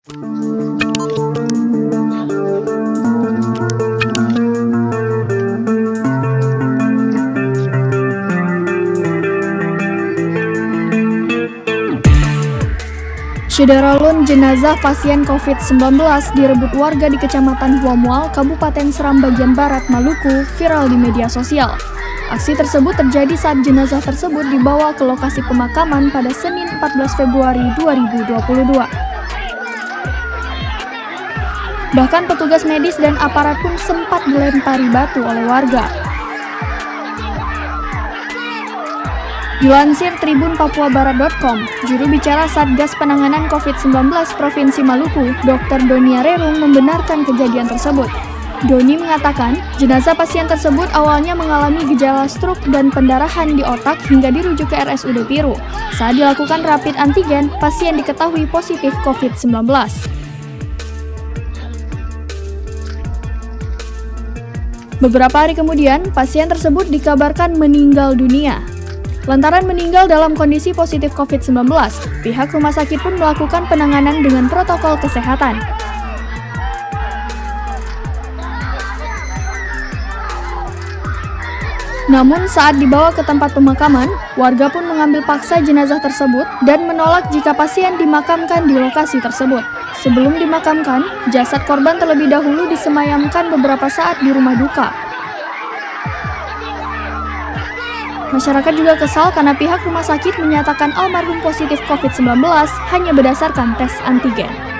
Syederalun jenazah pasien COVID-19 direbut warga di Kecamatan Huamual, Kabupaten Seram bagian Barat, Maluku, viral di media sosial. Aksi tersebut terjadi saat jenazah tersebut dibawa ke lokasi pemakaman pada Senin 14 Februari 2022. Bahkan petugas medis dan aparat pun sempat dilempari batu oleh warga. Dilansir Tribun Papuabarat.com, juru bicara Satgas Penanganan COVID-19 Provinsi Maluku, Dr. Doni Arerung membenarkan kejadian tersebut. Doni mengatakan, jenazah pasien tersebut awalnya mengalami gejala stroke dan pendarahan di otak hingga dirujuk ke RSUD Piru. Saat dilakukan rapid antigen, pasien diketahui positif COVID-19. Beberapa hari kemudian, pasien tersebut dikabarkan meninggal dunia. Lantaran meninggal dalam kondisi positif COVID-19, pihak rumah sakit pun melakukan penanganan dengan protokol kesehatan. Namun saat dibawa ke tempat pemakaman, warga pun mengambil paksa jenazah tersebut dan menolak jika pasien dimakamkan di lokasi tersebut. Sebelum dimakamkan, jasad korban terlebih dahulu disemayamkan beberapa saat di rumah duka. Masyarakat juga kesal karena pihak rumah sakit menyatakan almarhum positif COVID-19 hanya berdasarkan tes antigen.